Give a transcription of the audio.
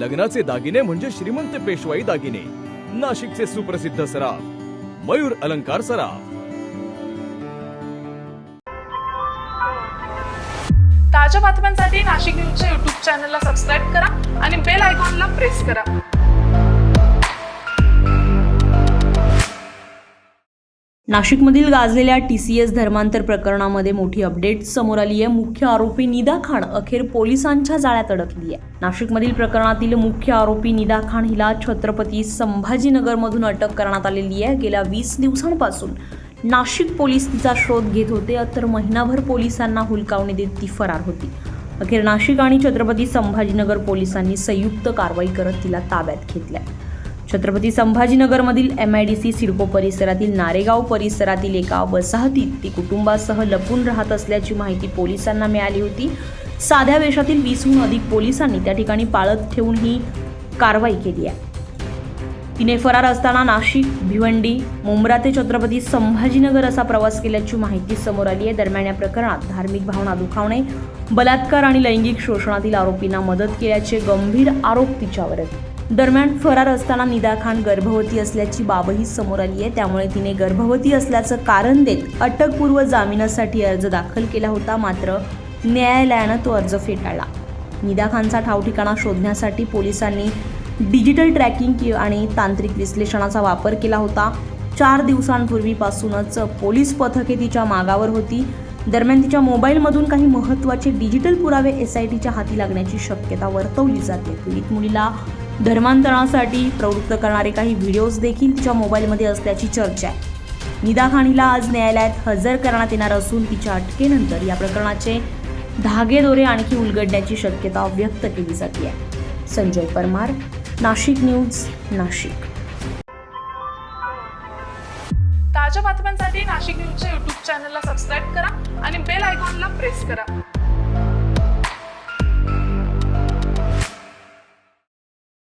लग्नाचे दागिने म्हणजे श्रीमंत पेशवाई दागिने. नाशिकचे सुप्रसिद्ध सराफ मयूर अलंकार सराफ. ताज्या बातम्यांसाठी नाशिक न्यूजच्या YouTube चॅनलला सबस्क्राईब करा आणि बेल आयकॉनला प्रेस करा. नाशिकमधील गाजलेल्या TCS धर्मांतर प्रकरणामध्ये मोठी अपडेट समोर आली आहे. मुख्य आरोपी निदा खान अखेर पोलिसांच्या जाळ्यात अडकली आहे. नाशिकमधील प्रकरणातील मुख्य आरोपी निदा खान हिला छत्रपती संभाजीनगरमधून अटक करण्यात आलेली आहे. गेल्या 20 दिवसांपासून नाशिक पोलीस तिचा शोध घेत होते, तर महिनाभर पोलिसांना हुलकावणी देत ती फरार होती. अखेर नाशिक आणि छत्रपती संभाजीनगर पोलिसांनी संयुक्त कारवाई करत तिला ताब्यात घेतलंय. छत्रपती संभाजीनगरमधील MIDC सिडको परिसरातील नारेगाव परिसरातील एका वसाहतीत ती कुटुंबासह लपून राहत असल्याची माहिती पोलिसांना मिळाली होती. साध्या वेशातील 20हून अधिक पोलिसांनी त्या ठिकाणी पाळत ठेवून ही कारवाई केली आहे. तिने फरार असताना नाशिक, भिवंडी, मुंब्रा ते छत्रपती संभाजीनगर असा प्रवास केल्याची माहिती समोर आली आहे. दरम्यान या प्रकरणात धार्मिक भावना दुखावणे, बलात्कार आणि लैंगिक शोषणातील आरोपींना मदत केल्याचे गंभीर आरोप तिच्यावर आहेत. दरम्यान फरार असताना निदा खान गर्भवती असल्याची बाबही समोर आली आहे. त्यामुळे तिने गर्भवती असल्याचं कारण देत अटकपूर्व जामिनासाठी अर्ज दाखल केला होता. मात्र न्यायालयानं तो अर्ज फेटाळला. निदा खानचा ठाव ठिकाणा शोधण्यासाठी पोलिसांनी डिजिटल ट्रॅकिंग आणि तांत्रिक विश्लेषणाचा वापर केला होता. 4 दिवसांपूर्वीपासूनच पोलीस पथके तिच्या मागावर होती. दरम्यान तिच्या मोबाईलमधून काही महत्त्वाचे डिजिटल पुरावे SITच्या हाती लागण्याची शक्यता वर्तवली जाते. पीडित मुलीला धर्मांतरणासाठी प्रवृत्त करणारे काही व्हिडिओज देखील तिच्या मोबाईलमध्ये असल्याची चर्चा आहे. निदा खान हिला आज न्यायालयात हजर करण्यात येणार असून तिच्या अटकेनंतर या प्रकरणाचे धागेदोरे आणखी उलगडण्याची शक्यता व्यक्त केली जाते आहे. संजय परमार, नाशिक न्यूज, नाशिक. ताज्या बातम्यांसाठी नाशिक न्यूजच्या YouTube चॅनलला सबस्क्राईब करा आणि बेल आयकॉनला प्रेस करा.